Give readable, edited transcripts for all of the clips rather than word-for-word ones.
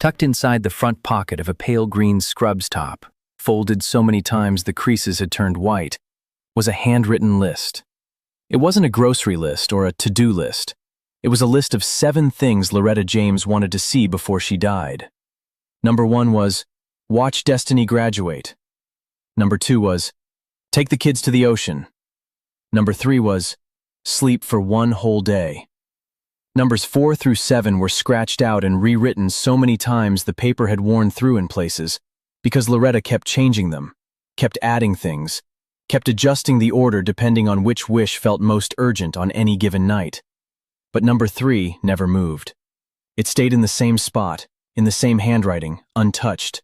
Tucked inside the front pocket of a pale green scrubs top, folded so many times the creases had turned white, was a handwritten list. It wasn't a grocery list or a to-do list. It was a list of 7 things Loretta James wanted to see before she died. Number 1 was, watch Destiny graduate. Number 2 was, take the kids to the ocean. Number 3 was, sleep for 1 whole day. Numbers 4 through 7 were scratched out and rewritten so many times the paper had worn through in places, because Loretta kept changing them, kept adding things, kept adjusting the order depending on which wish felt most urgent on any given night. But number 3 never moved. It stayed in the same spot, in the same handwriting, untouched,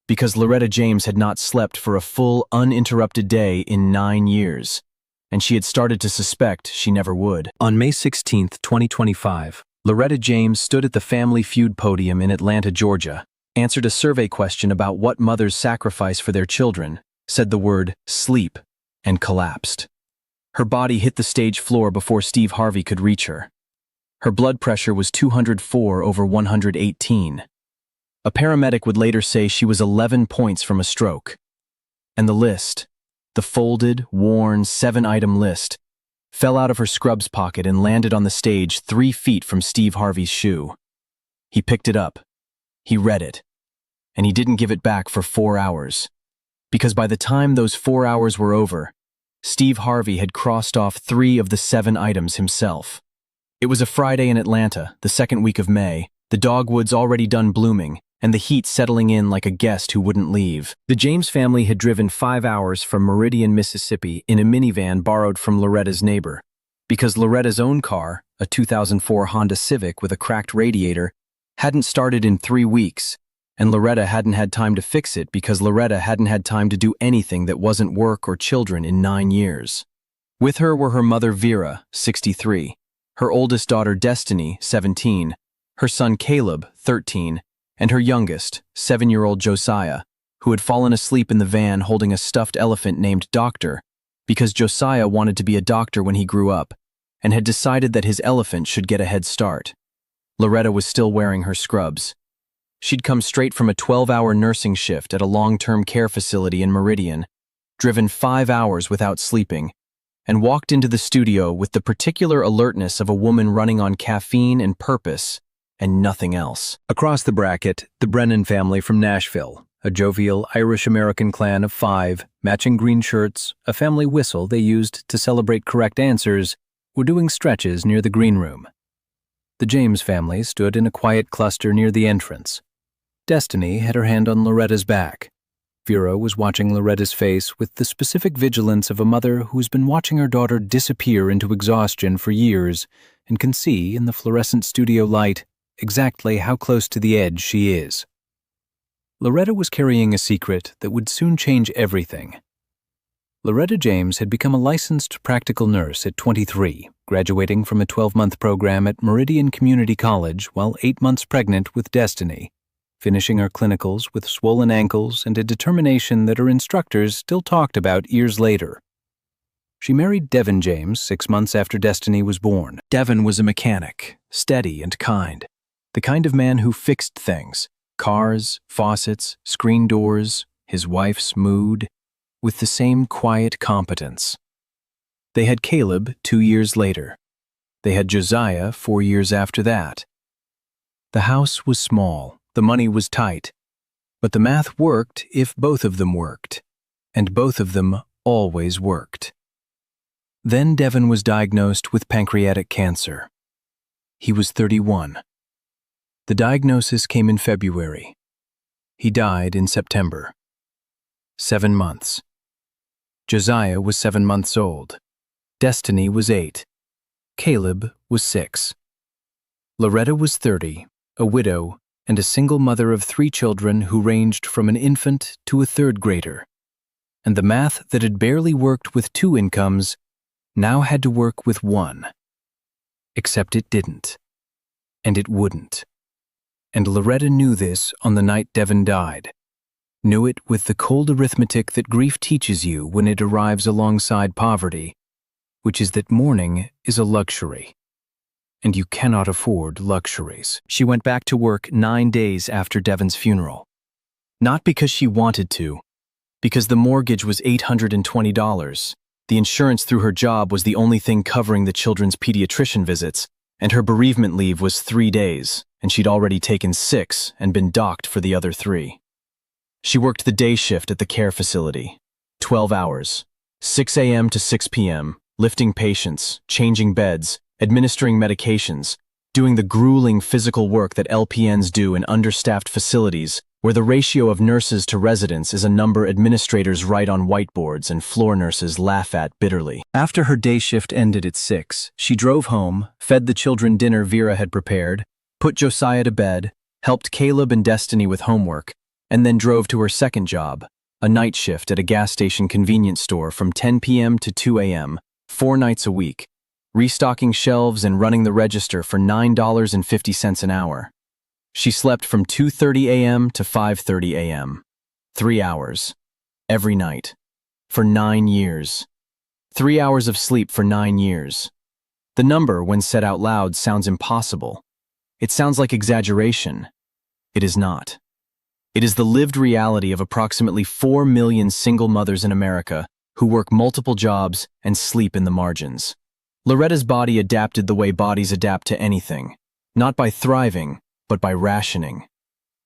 because Loretta James had not slept for a full, uninterrupted day in 9 years. And she had started to suspect she never would. On May 16, 2025, Loretta James stood at the Family Feud podium in Atlanta, Georgia, answered a survey question about what mothers sacrifice for their children, said the word sleep, and collapsed. Her body hit the stage floor before Steve Harvey could reach her. Her blood pressure was 204/118. A paramedic would later say she was 11 points from a stroke. And the list, the folded, worn, 7-item list, fell out of her scrubs pocket and landed on the stage 3 feet from Steve Harvey's shoe. He picked it up. He read it. And he didn't give it back for 4 hours. Because by the time those 4 hours were over, Steve Harvey had crossed off 3 of the 7 items himself. It was a Friday in Atlanta, the 2nd week of May, the dogwoods already done blooming, and the heat settling in like a guest who wouldn't leave. The James family had driven 5 hours from Meridian, Mississippi in a minivan borrowed from Loretta's neighbor, because Loretta's own car, a 2004 Honda Civic with a cracked radiator, hadn't started in 3 weeks, and Loretta hadn't had time to fix it because Loretta hadn't had time to do anything that wasn't work or children in 9 years. With her were her mother Vera, 63, her oldest daughter Destiny, 17, her son Caleb, 13, and her youngest, 7-year-old Josiah, who had fallen asleep in the van holding a stuffed elephant named Doctor, because Josiah wanted to be a doctor when he grew up, and had decided that his elephant should get a head start. Loretta was still wearing her scrubs. She'd come straight from a 12-hour nursing shift at a long-term care facility in Meridian, driven 5 hours without sleeping, and walked into the studio with the particular alertness of a woman running on caffeine and purpose, and nothing else. Across the bracket, the Brennan family from Nashville, a jovial Irish-American clan of 5, matching green shirts, a family whistle they used to celebrate correct answers, were doing stretches near the green room. The James family stood in a quiet cluster near the entrance. Destiny had her hand on Loretta's back. Vera was watching Loretta's face with the specific vigilance of a mother who's been watching her daughter disappear into exhaustion for years and can see in the fluorescent studio light exactly how close to the edge she is. Loretta was carrying a secret that would soon change everything. Loretta James had become a licensed practical nurse at 23, graduating from a 12-month program at Meridian Community College while 8 months pregnant with Destiny, finishing her clinicals with swollen ankles and a determination that her instructors still talked about years later. She married Devin James 6 months after Destiny was born. Devin was a mechanic, steady and kind. The kind of man who fixed things, cars, faucets, screen doors, his wife's mood, with the same quiet competence. They had Caleb 2 years later. They had Josiah 4 years after that. The house was small, the money was tight, but the math worked if both of them worked, and both of them always worked. Then Devin was diagnosed with pancreatic cancer. He was 31. The diagnosis came in February. He died in September. 7 months. Josiah was 7 months old. Destiny was 8. Caleb was 6. Loretta was 30, a widow, and a single mother of 3 children who ranged from an infant to a 3rd grader. And the math that had barely worked with 2 incomes now had to work with 1. Except it didn't. And it wouldn't. And Loretta knew this on the night Devin died. Knew it with the cold arithmetic that grief teaches you when it arrives alongside poverty, which is that mourning is a luxury. and you cannot afford luxuries. She went back to work 9 days after Devon's funeral. Not because she wanted to, because the mortgage was $820. The insurance through her job was the only thing covering the children's pediatrician visits, and her bereavement leave was 3 days, and she'd already taken 6 and been docked for the other 3. She worked the day shift at the care facility, 12 hours, 6 a.m. to 6 p.m., lifting patients, changing beds, administering medications, doing the grueling physical work that LPNs do in understaffed facilities where the ratio of nurses to residents is a number administrators write on whiteboards and floor nurses laugh at bitterly. After her day shift ended at 6, she drove home, fed the children dinner Vera had prepared, put Josiah to bed, helped Caleb and Destiny with homework, and then drove to her second job, a night shift at a gas station convenience store from 10 p.m. to 2 a.m., 4 nights a week, restocking shelves and running the register for $9.50 an hour. She slept from 2:30 a.m. to 5:30 a.m., 3 hours, every night, for 9 years. 3 hours of sleep for 9 years. The number, when said out loud, sounds impossible. It sounds like exaggeration. It is not. It is the lived reality of approximately 4 million single mothers in America who work multiple jobs and sleep in the margins. Loretta's body adapted the way bodies adapt to anything, not by thriving, but by rationing.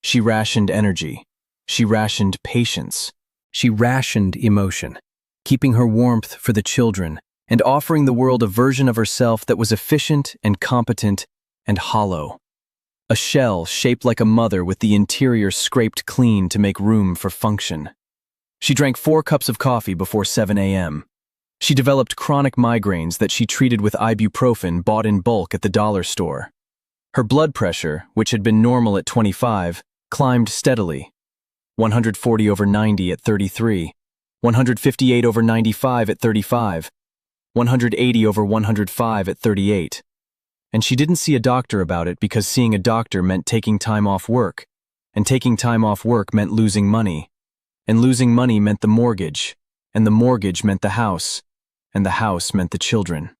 She rationed energy. She rationed patience. She rationed emotion, keeping her warmth for the children and offering the world a version of herself that was efficient and competent and hollow. A shell shaped like a mother with the interior scraped clean to make room for function. She drank 4 cups of coffee before 7 a.m. She developed chronic migraines that she treated with ibuprofen bought in bulk at the dollar store. Her blood pressure, which had been normal at 25, climbed steadily. 140/90 at 33, 158/95 at 35, 180/105 at 38. And she didn't see a doctor about it because seeing a doctor meant taking time off work, and taking time off work meant losing money, and losing money meant the mortgage, and the mortgage meant the house, and the house meant the children.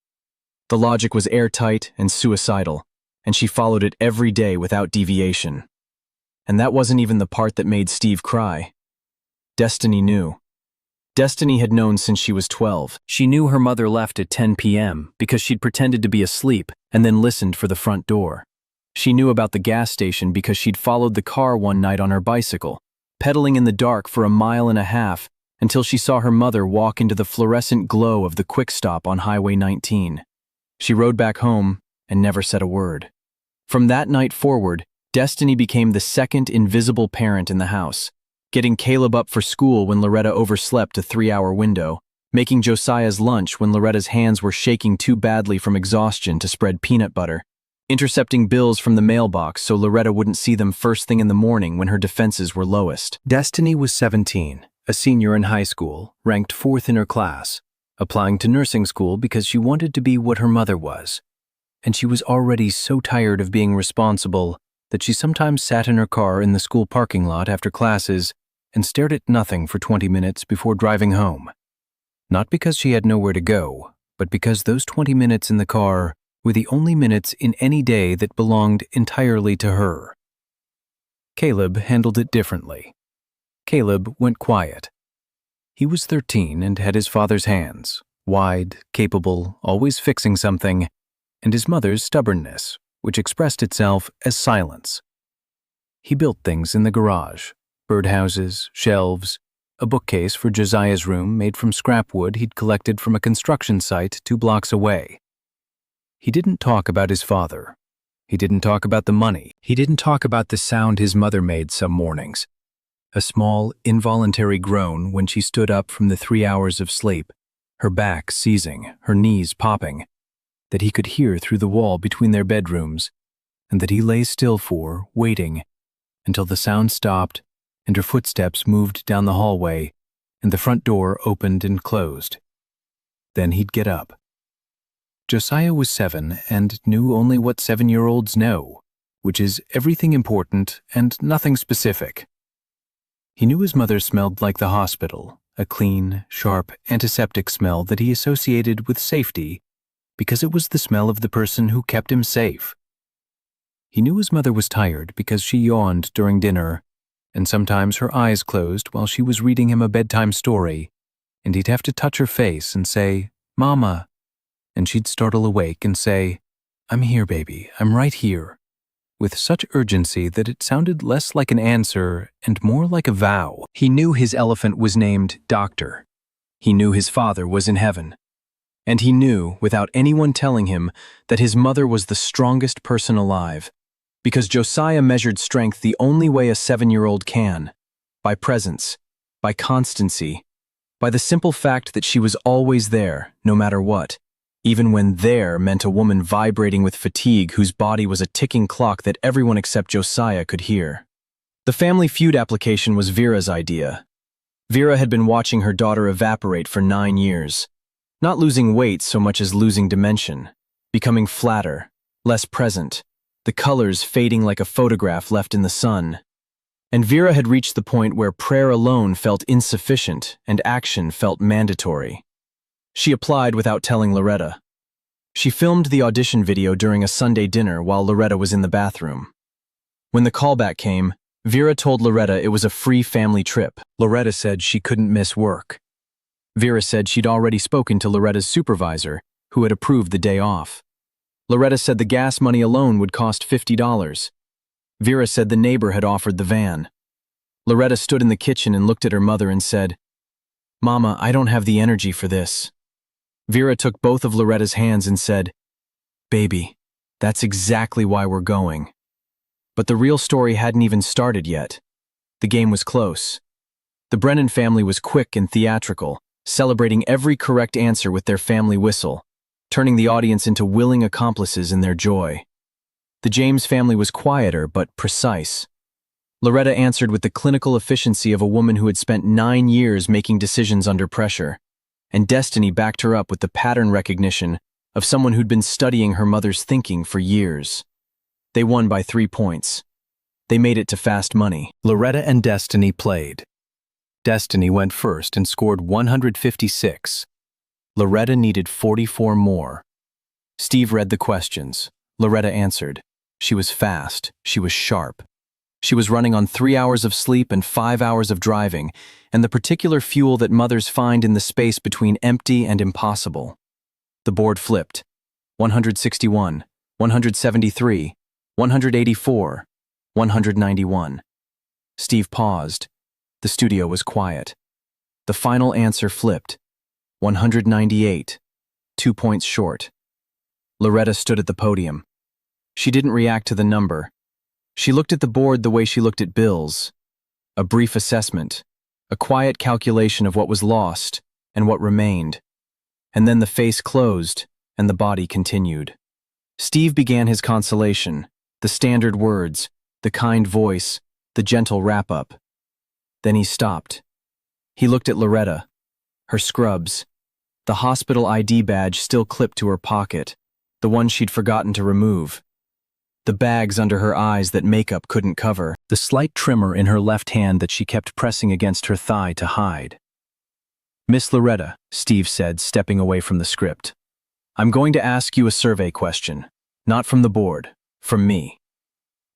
The logic was airtight and suicidal, and she followed it every day without deviation. And that wasn't even the part that made Steve cry. Destiny knew. Destiny had known since she was 12. She knew her mother left at 10 p.m. because she'd pretended to be asleep and then listened for the front door. She knew about the gas station because she'd followed the car one night on her bicycle, pedaling in the dark for 1.5 miles until she saw her mother walk into the fluorescent glow of the quick stop on Highway 19. She rode back home and never said a word. From that night forward, Destiny became the second invisible parent in the house, getting Caleb up for school when Loretta overslept a 3-hour window, making Josiah's lunch when Loretta's hands were shaking too badly from exhaustion to spread peanut butter, intercepting bills from the mailbox so Loretta wouldn't see them first thing in the morning when her defenses were lowest. Destiny was 17, a senior in high school, ranked 4th in her class, applying to nursing school because she wanted to be what her mother was. And she was already so tired of being responsible that she sometimes sat in her car in the school parking lot after classes and stared at nothing for 20 minutes before driving home. Not because she had nowhere to go, but because those 20 minutes in the car were the only minutes in any day that belonged entirely to her. Caleb handled it differently. Caleb went quiet. He was 13 and had his father's hands, wide, capable, always fixing something, and his mother's stubbornness, which expressed itself as silence. He built things in the garage, birdhouses, shelves, a bookcase for Josiah's room made from scrap wood he'd collected from a construction site 2 blocks away. He didn't talk about his father. He didn't talk about the money. He didn't talk about the sound his mother made some mornings. A small, involuntary groan when she stood up from the 3 hours of sleep, her back seizing, her knees popping, that he could hear through the wall between their bedrooms, and that he lay still for, waiting, until the sound stopped and her footsteps moved down the hallway and the front door opened and closed. Then he'd get up. Josiah was 7 and knew only what 7-year-olds know, which is everything important and nothing specific. He knew his mother smelled like the hospital, a clean, sharp, antiseptic smell that he associated with safety because it was the smell of the person who kept him safe. He knew his mother was tired because she yawned during dinner, and sometimes her eyes closed while she was reading him a bedtime story, and he'd have to touch her face and say, "Mama," and she'd startle awake and say, "I'm here, baby, I'm right here," with such urgency that it sounded less like an answer and more like a vow. He knew his elephant was named Doctor. He knew his father was in heaven. And he knew, without anyone telling him, that his mother was the strongest person alive, because Josiah measured strength the only way a 7-year-old can, by presence, by constancy, by the simple fact that she was always there, no matter what, even when there meant a woman vibrating with fatigue whose body was a ticking clock that everyone except Josiah could hear. The family feud application was Vera's idea. Vera had been watching her daughter evaporate for 9 years, not losing weight so much as losing dimension, becoming flatter, less present, the colors fading like a photograph left in the sun. And Vera had reached the point where prayer alone felt insufficient and action felt mandatory. She applied without telling Loretta. She filmed the audition video during a Sunday dinner while Loretta was in the bathroom. When the callback came, Vera told Loretta it was a free family trip. Loretta said she couldn't miss work. Vera said she'd already spoken to Loretta's supervisor, who had approved the day off. Loretta said the gas money alone would cost $50. Vera said the neighbor had offered the van. Loretta stood in the kitchen and looked at her mother and said, "Mama, I don't have the energy for this." Vera took both of Loretta's hands and said, "Baby, that's exactly why we're going." But the real story hadn't even started yet. The game was close. The Brennan family was quick and theatrical, celebrating every correct answer with their family whistle, turning the audience into willing accomplices in their joy. The James family was quieter but precise. Loretta answered with the clinical efficiency of a woman who had spent 9 years making decisions under pressure, and Destiny backed her up with the pattern recognition of someone who'd been studying her mother's thinking for years. They won by 3 points. They made it to fast money. Loretta and Destiny played. Destiny went first and scored 156. Loretta needed 44 more. Steve read the questions. Loretta answered. She was fast. She was sharp. She was running on 3 hours of sleep and 5 hours of driving, and the particular fuel that mothers find in the space between empty and impossible. The board flipped. 161, 173, 184, 191. Steve paused. The studio was quiet. The final answer flipped. 198, 2 points short. Loretta stood at the podium. She didn't react to the number. She looked at the board the way she looked at bills. A brief assessment, a quiet calculation of what was lost and what remained. And then the face closed and the body continued. Steve began his consolation, the standard words, the kind voice, the gentle wrap-up. Then he stopped. He looked at Loretta, her scrubs, the hospital ID badge still clipped to her pocket, the one she'd forgotten to remove, the bags under her eyes that makeup couldn't cover, the slight tremor in her left hand that she kept pressing against her thigh to hide. "Miss Loretta," Steve said, stepping away from the script, "I'm going to ask you a survey question, not from the board, from me.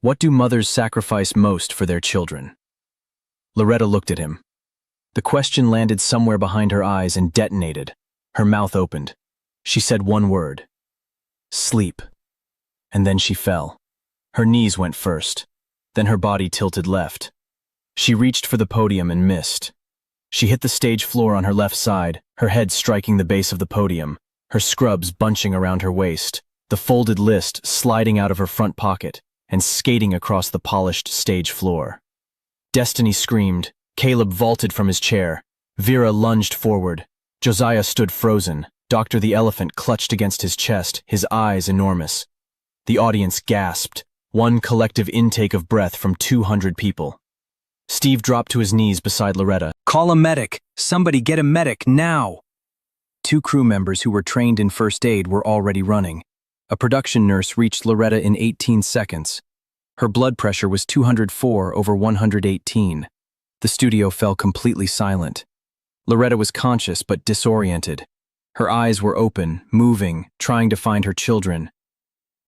What do mothers sacrifice most for their children?" Loretta looked at him. The question landed somewhere behind her eyes and detonated. Her mouth opened. She said one word. "Sleep." And then she fell. Her knees went first. Then her body tilted left. She reached for the podium and missed. She hit the stage floor on her left side, her head striking the base of the podium, her scrubs bunching around her waist, the folded list sliding out of her front pocket and skating across the polished stage floor. Destiny screamed. Caleb vaulted from his chair. Vera lunged forward. Josiah stood frozen. Dr. the Elephant clutched against his chest, his eyes enormous. The audience gasped, one collective intake of breath from 200 people. Steve dropped to his knees beside Loretta. "Call a medic! Somebody get a medic, now!" 2 crew members who were trained in first aid were already running. A production nurse reached Loretta in 18 seconds. Her blood pressure was 204/118. The studio fell completely silent. Loretta was conscious but disoriented. Her eyes were open, moving, trying to find her children.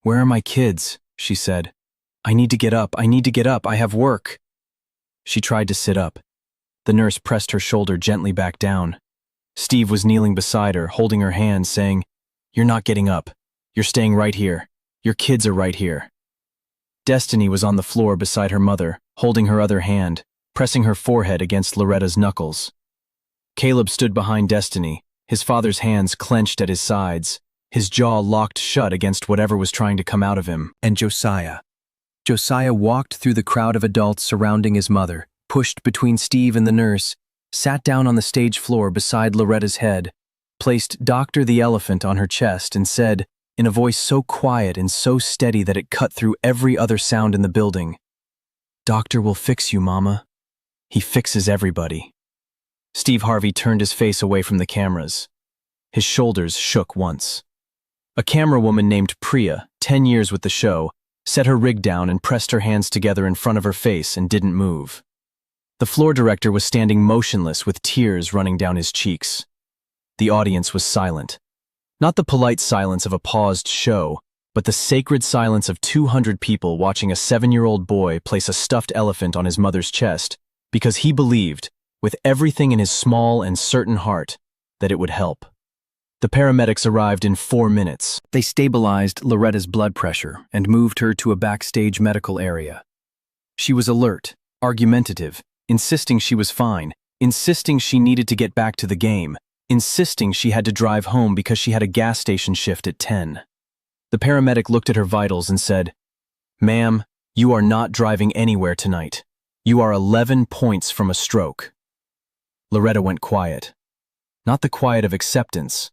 "Where are my kids?" she said. "I need to get up, I need to get up, I have work." She tried to sit up. The nurse pressed her shoulder gently back down. Steve was kneeling beside her, holding her hand, saying, "You're not getting up. You're staying right here. Your kids are right here." Destiny was on the floor beside her mother, holding her other hand, pressing her forehead against Loretta's knuckles. Caleb stood behind Destiny, his father's hands clenched at his sides, his jaw locked shut against whatever was trying to come out of him. And Josiah. Josiah walked through the crowd of adults surrounding his mother, pushed between Steve and the nurse, sat down on the stage floor beside Loretta's head, placed Dr. the Elephant on her chest and said, in a voice so quiet and so steady that it cut through every other sound in the building, "Doctor will fix you, Mama. He fixes everybody." Steve Harvey turned his face away from the cameras. His shoulders shook once. A camera woman named Priya, 10 years with the show, set her rig down and pressed her hands together in front of her face and didn't move. The floor director was standing motionless with tears running down his cheeks. The audience was silent. Not the polite silence of a paused show, but the sacred silence of 200 people watching a 7-year-old boy place a stuffed elephant on his mother's chest because he believed, with everything in his small and certain heart, that it would help. The paramedics arrived in 4 minutes. They stabilized Loretta's blood pressure and moved her to a backstage medical area. She was alert, argumentative, insisting she was fine, insisting she needed to get back to the game, insisting she had to drive home because she had a gas station shift at 10. The paramedic looked at her vitals and said, "Ma'am, you are not driving anywhere tonight. You are 11 points from a stroke." Loretta went quiet. Not the quiet of acceptance,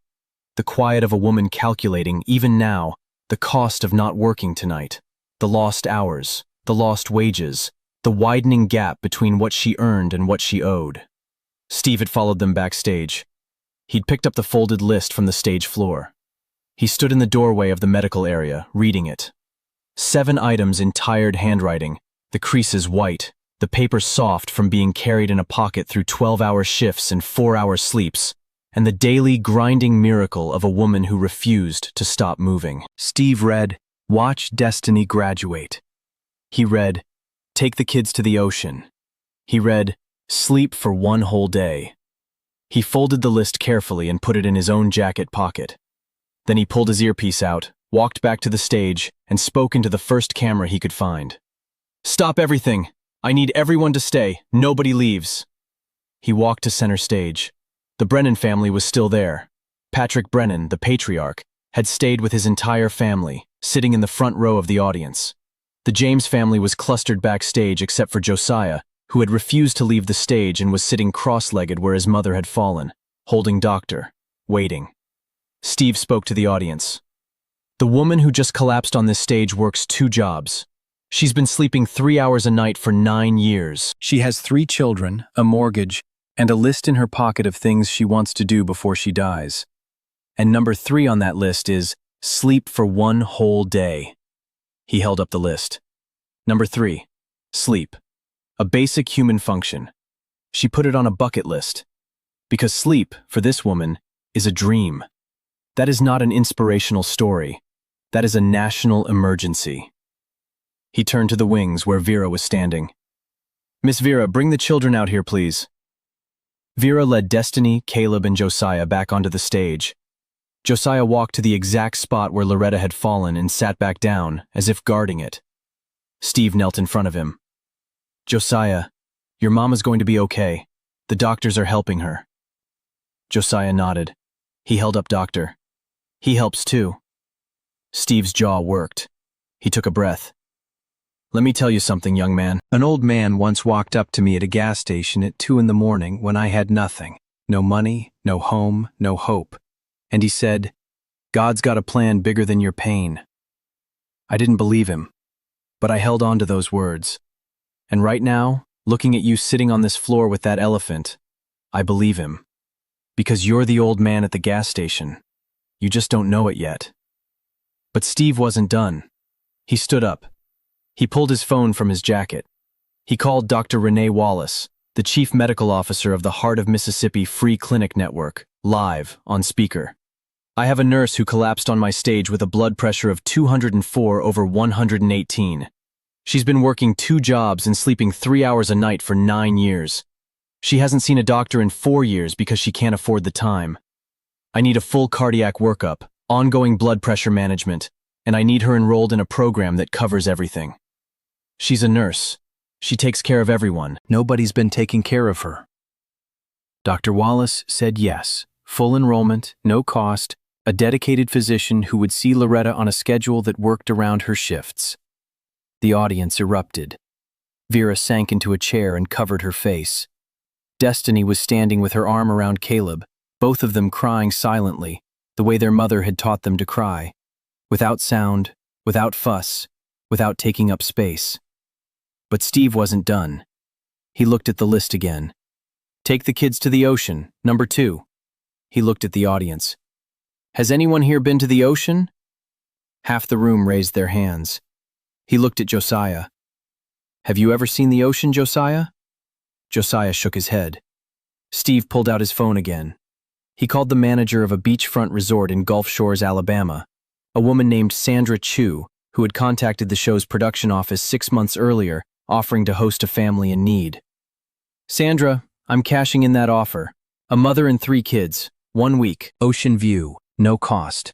the quiet of a woman calculating, even now, the cost of not working tonight, the lost hours, the lost wages, the widening gap between what she earned and what she owed. Steve had followed them backstage. He'd picked up the folded list from the stage floor. He stood in the doorway of the medical area, reading it. 7 items in tired handwriting, the creases white, the paper soft from being carried in a pocket through 12-hour shifts and 4-hour sleeps, and the daily grinding miracle of a woman who refused to stop moving. Steve read, "Watch Destiny graduate." He read, "Take the kids to the ocean." He read, "Sleep for 1 whole day." He folded the list carefully and put it in his own jacket pocket. Then he pulled his earpiece out, walked back to the stage, and spoke into the first camera he could find. "Stop everything! I need everyone to stay. Nobody leaves." He walked to center stage. The Brennan family was still there. Patrick Brennan, the patriarch, had stayed with his entire family, sitting in the front row of the audience. The James family was clustered backstage except for Josiah, who had refused to leave the stage and was sitting cross-legged where his mother had fallen, holding Doctor, waiting. Steve spoke to the audience. "The woman who just collapsed on this stage works 2 jobs. She's been sleeping 3 hours a night for 9 years. She has 3 children, a mortgage, and a list in her pocket of things she wants to do before she dies. And number 3 on that list is sleep for 1 whole day." He held up the list. Number 3, sleep. A basic human function. She put it on a bucket list. Because sleep, for this woman, is a dream. That is not an inspirational story. That is a national emergency. He turned to the wings where Vera was standing. "Miss Vera, bring the children out here, please." Vera led Destiny, Caleb, and Josiah back onto the stage. Josiah walked to the exact spot where Loretta had fallen and sat back down, as if guarding it. Steve knelt in front of him. "Josiah, your mama's going to be okay. The doctors are helping her." Josiah nodded. He held up Doctor. "He helps too." Steve's jaw worked. He took a breath. "Let me tell you something, young man. An old man once walked up to me at a gas station at 2 in the morning when I had nothing. No money, no home, no hope. And he said, 'God's got a plan bigger than your pain.' I didn't believe him, but I held on to those words. And right now, looking at you sitting on this floor with that elephant, I believe him. Because you're the old man at the gas station. You just don't know it yet." But Steve wasn't done. He stood up. He pulled his phone from his jacket. He called Dr. Renee Wallace, the chief medical officer of the Heart of Mississippi Free Clinic Network, live on speaker. I have a nurse who collapsed on my stage with a blood pressure of 204 over 118. She's been working 2 jobs and sleeping 3 hours a night for 9 years. She hasn't seen a doctor in 4 years because she can't afford the time. I need a full cardiac workup, ongoing blood pressure management, and I need her enrolled in a program that covers everything. She's a nurse. She takes care of everyone. Nobody's been taking care of her. Dr. Wallace said yes, full enrollment, no cost, a dedicated physician who would see Loretta on a schedule that worked around her shifts. The audience erupted. Vera sank into a chair and covered her face. Destiny was standing with her arm around Caleb, both of them crying silently, the way their mother had taught them to cry, without sound, without fuss, without taking up space. But Steve wasn't done. He looked at the list again. Take the kids to the ocean, number 2. He looked at the audience. Has anyone here been to the ocean? Half the room raised their hands. He looked at Josiah. Have you ever seen the ocean, Josiah? Josiah shook his head. Steve pulled out his phone again. He called the manager of a beachfront resort in Gulf Shores, Alabama, a woman named Sandra Chu, who had contacted the show's production office 6 months earlier, offering to host a family in need. Sandra, I'm cashing in that offer. A mother and 3 kids, 1 week, ocean view, no cost.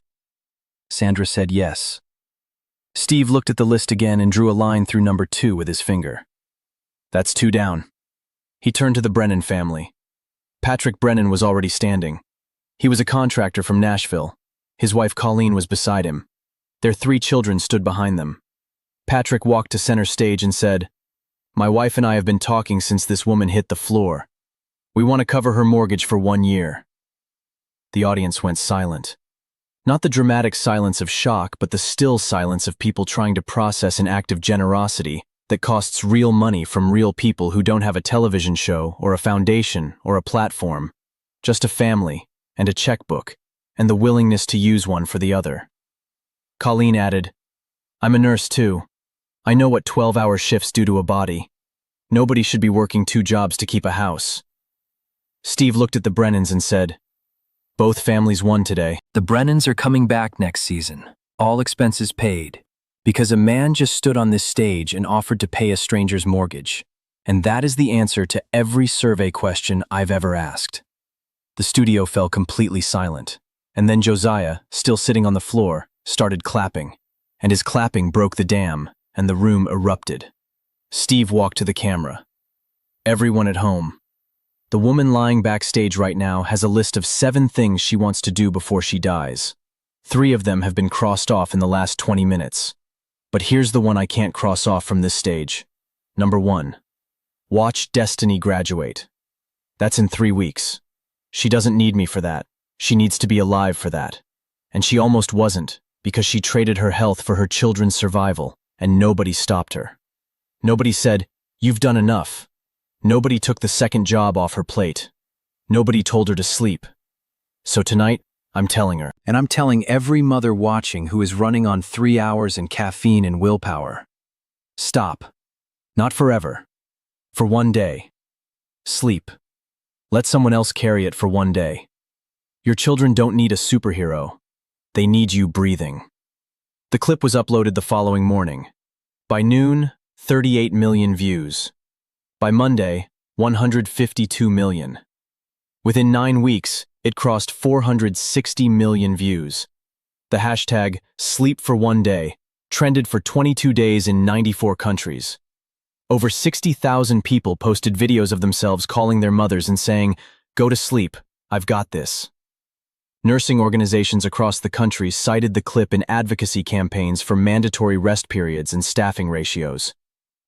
Sandra said yes. Steve looked at the list again and drew a line through number 2 with his finger. That's 2 down. He turned to the Brennan family. Patrick Brennan was already standing. He was a contractor from Nashville. His wife Colleen was beside him. Their 3 children stood behind them. Patrick walked to center stage and said, "My wife and I have been talking since this woman hit the floor. We want to cover her mortgage for 1 year." The audience went silent. Not the dramatic silence of shock, but the still silence of people trying to process an act of generosity that costs real money from real people who don't have a television show or a foundation or a platform, just a family and a checkbook and the willingness to use one for the other. Colleen added, "I'm a nurse too. I know what 12-hour shifts do to a body. Nobody should be working 2 jobs to keep a house." Steve looked at the Brennans and said, "Both families won today." The Brennans are coming back next season, all expenses paid, because a man just stood on this stage and offered to pay a stranger's mortgage. And that is the answer to every survey question I've ever asked. The studio fell completely silent, and then Josiah, still sitting on the floor, started clapping, and his clapping broke the dam, and the room erupted. Steve walked to the camera. Everyone at home. The woman lying backstage right now has a list of 7 things she wants to do before she dies. 3 of them have been crossed off in the last 20 minutes. But here's the one I can't cross off from this stage. Number 1. Watch Destiny graduate. That's in 3 weeks. She doesn't need me for that. She needs to be alive for that. And she almost wasn't, because she traded her health for her children's survival, and nobody stopped her. Nobody said, "You've done enough." Nobody took the second job off her plate. Nobody told her to sleep. So tonight, I'm telling her. And I'm telling every mother watching who is running on 3 hours and caffeine and willpower. Stop. Not forever. For 1 day. Sleep. Let someone else carry it for 1 day. Your children don't need a superhero. They need you breathing. The clip was uploaded the following morning. By noon, 38 million views. By Monday, 152 million. Within 9 weeks, it crossed 460 million views. The hashtag Sleep for 1 day trended for 22 days in 94 countries. Over 60,000 people posted videos of themselves calling their mothers and saying, "Go to sleep, I've got this." Nursing organizations across the country cited the clip in advocacy campaigns for mandatory rest periods and staffing ratios.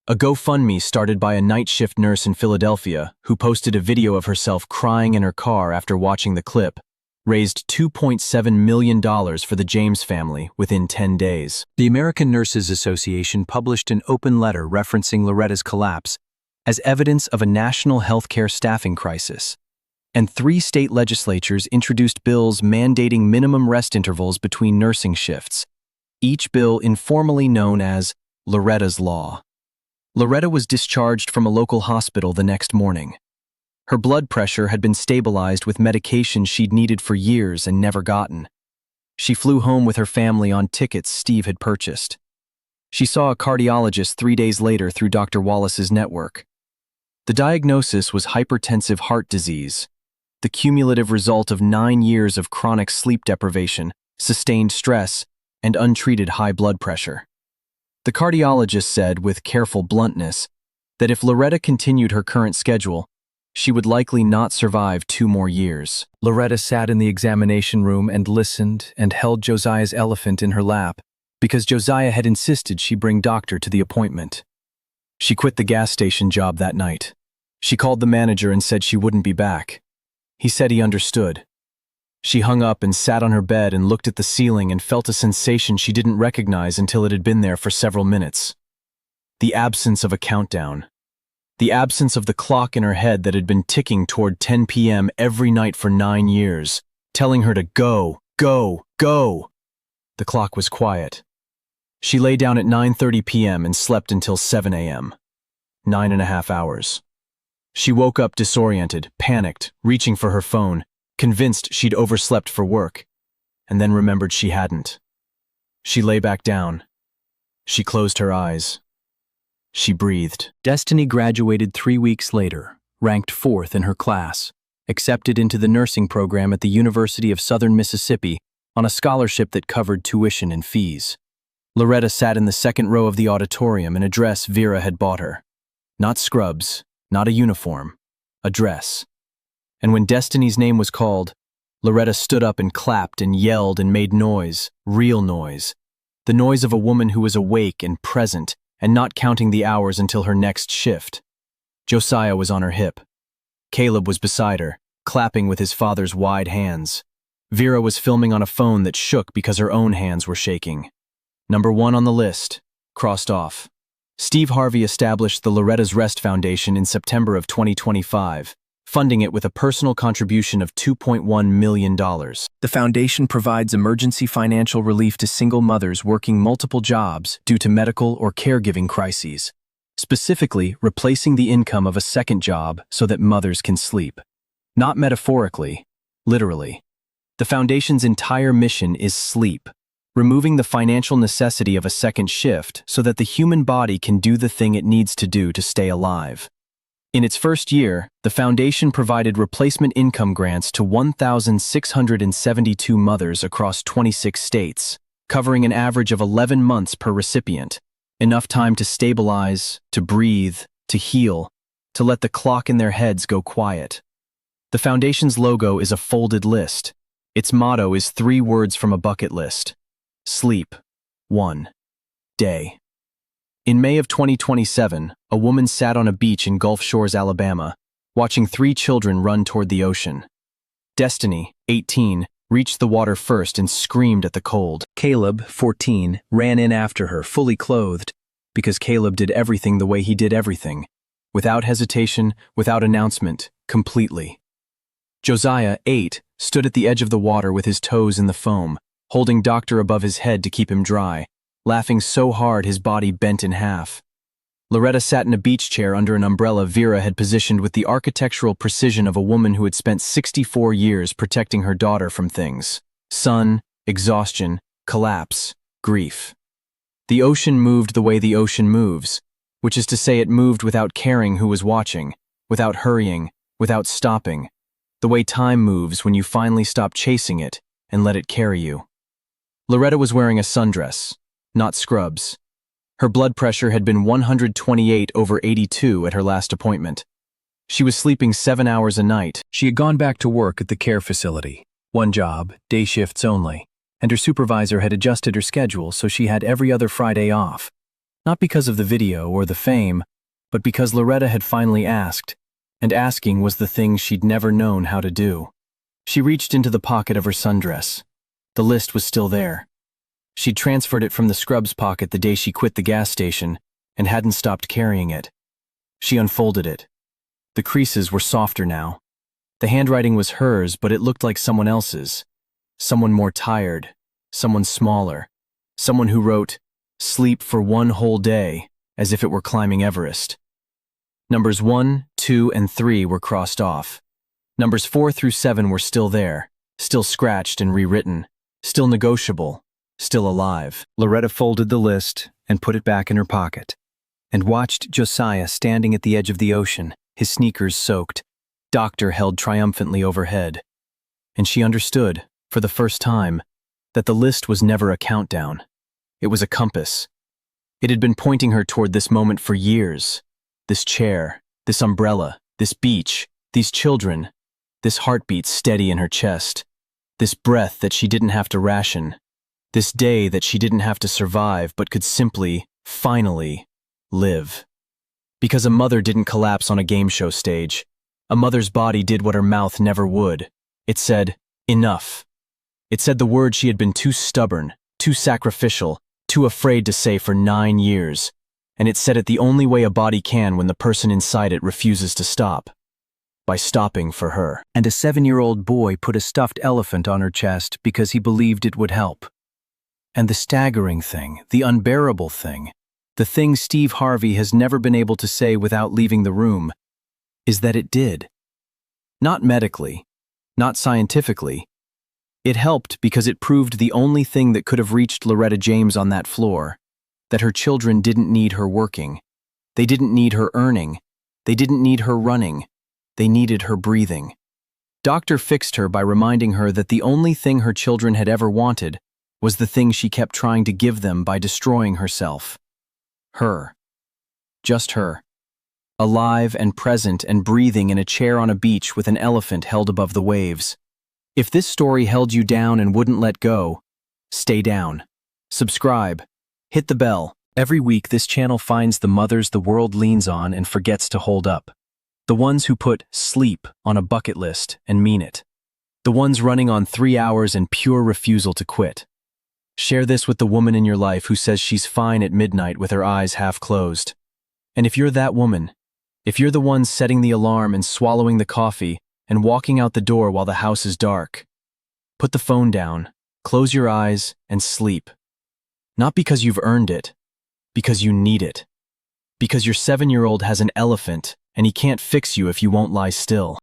A GoFundMe started by a night shift nurse in Philadelphia who posted a video of herself crying in her car after watching the clip, raised $2.7 million for the James family within 10 days. The American Nurses Association published an open letter referencing Loretta's collapse as evidence of a national healthcare staffing crisis. And 3 state legislatures introduced bills mandating minimum rest intervals between nursing shifts, each bill informally known as Loretta's Law. Loretta was discharged from a local hospital the next morning. Her blood pressure had been stabilized with medication she'd needed for years and never gotten. She flew home with her family on tickets Steve had purchased. She saw a cardiologist 3 days later through Dr. Wallace's network. The diagnosis was hypertensive heart disease, the cumulative result of 9 years of chronic sleep deprivation, sustained stress, and untreated high blood pressure. The cardiologist said with careful bluntness that if Loretta continued her current schedule, she would likely not survive 2 more years. Loretta sat in the examination room and listened and held Josiah's elephant in her lap because Josiah had insisted she bring Doctor to the appointment. She quit the gas station job that night. She called the manager and said she wouldn't be back. He said he understood. She hung up and sat on her bed and looked at the ceiling and felt a sensation she didn't recognize until it had been there for several minutes. The absence of a countdown. The absence of the clock in her head that had been ticking toward 10 p.m. every night for 9 years, telling her to go, go, go. The clock was quiet. She lay down at 9:30 p.m. and slept until 7 a.m. 9.5 hours. She woke up disoriented, panicked, reaching for her phone, convinced she'd overslept for work, and then remembered she hadn't. She lay back down. She closed her eyes. She breathed. Destiny graduated 3 weeks later, ranked 4th in her class, accepted into the nursing program at the University of Southern Mississippi on a scholarship that covered tuition and fees. Loretta sat in the second row of the auditorium in a dress Vera had bought her. Not scrubs, not a uniform, a dress. And when Destiny's name was called, Loretta stood up and clapped and yelled and made noise, real noise. The noise of a woman who was awake and present and not counting the hours until her next shift. Josiah was on her hip. Caleb was beside her, clapping with his father's wide hands. Vera was filming on a phone that shook because her own hands were shaking. Number 1 on the list, crossed off. Steve Harvey established the Loretta's Rest Foundation in September of 2025, funding it with a personal contribution of $2.1 million. The foundation provides emergency financial relief to single mothers working multiple jobs due to medical or caregiving crises, specifically replacing the income of a second job so that mothers can sleep. Not metaphorically, literally. The foundation's entire mission is sleep, removing the financial necessity of a second shift so that the human body can do the thing it needs to do to stay alive. In its first year, the foundation provided replacement income grants to 1,672 mothers across 26 states, covering an average of 11 months per recipient, enough time to stabilize, to breathe, to heal, to let the clock in their heads go quiet. The foundation's logo is a folded list. Its motto is 3 words from a bucket list. Sleep. 1. Day. In May of 2027, a woman sat on a beach in Gulf Shores, Alabama, watching 3 children run toward the ocean. Destiny, 18, reached the water first and screamed at the cold. Caleb, 14, ran in after her, fully clothed, because Caleb did everything the way he did everything, without hesitation, without announcement, completely. Josiah, 8, stood at the edge of the water with his toes in the foam, holding Doctor above his head to keep him dry, laughing so hard his body bent in half. Loretta sat in a beach chair under an umbrella Vera had positioned with the architectural precision of a woman who had spent 64 years protecting her daughter from things: sun, exhaustion, collapse, grief. The ocean moved the way the ocean moves, which is to say it moved without caring who was watching, without hurrying, without stopping, the way time moves when you finally stop chasing it and let it carry you. Loretta was wearing a sundress, not scrubs. Her blood pressure had been 128/82 at her last appointment. She was sleeping 7 hours a night. She had gone back to work at the care facility, 1 job, day shifts only, and her supervisor had adjusted her schedule so she had every other Friday off. Not because of the video or the fame, but because Loretta had finally asked, and asking was the thing she'd never known how to do. She reached into the pocket of her sundress. The list was still there. She'd transferred it from the scrubs pocket the day she quit the gas station and hadn't stopped carrying it. She unfolded it. The creases were softer now. The handwriting was hers, but it looked like someone else's. Someone more tired, someone smaller, someone who wrote, "Sleep for 1 whole day," as if it were climbing Everest. Numbers 1, 2, and 3 were crossed off. Numbers 4 through 7 were still there, still scratched and rewritten, still negotiable, still alive. Loretta folded the list and put it back in her pocket, and watched Josiah standing at the edge of the ocean, his sneakers soaked, doctor held triumphantly overhead. And she understood, for the first time, that the list was never a countdown. It was a compass. It had been pointing her toward this moment for years. This chair, this umbrella, this beach, these children, this heartbeat steady in her chest, this breath that she didn't have to ration, this day that she didn't have to survive but could simply, finally, live. Because a mother didn't collapse on a game show stage. A mother's body did what her mouth never would. It said, enough. It said the word she had been too stubborn, too sacrificial, too afraid to say for 9 years. And it said it the only way a body can when the person inside it refuses to stop. By stopping for her. And a 7-year-old boy put a stuffed elephant on her chest because he believed it would help. And the staggering thing, the unbearable thing, the thing Steve Harvey has never been able to say without leaving the room, is that it did. Not medically, not scientifically. It helped because it proved the only thing that could have reached Loretta James on that floor, that her children didn't need her working. They didn't need her earning. They didn't need her running. They needed her breathing. Doctor fixed her by reminding her that the only thing her children had ever wanted was the thing she kept trying to give them by destroying herself. Her. Just her. Alive and present and breathing in a chair on a beach with an elephant held above the waves. If this story held you down and wouldn't let go, stay down. Subscribe. Hit the bell. Every week this channel finds the mothers the world leans on and forgets to hold up. The ones who put sleep on a bucket list and mean it. The ones running on 3 hours and pure refusal to quit. Share this with the woman in your life who says she's fine at midnight with her eyes half closed. And if you're that woman, if you're the one setting the alarm and swallowing the coffee and walking out the door while the house is dark, put the phone down, close your eyes, and sleep. Not because you've earned it, because you need it. Because your 7-year-old has an elephant and he can't fix you if you won't lie still.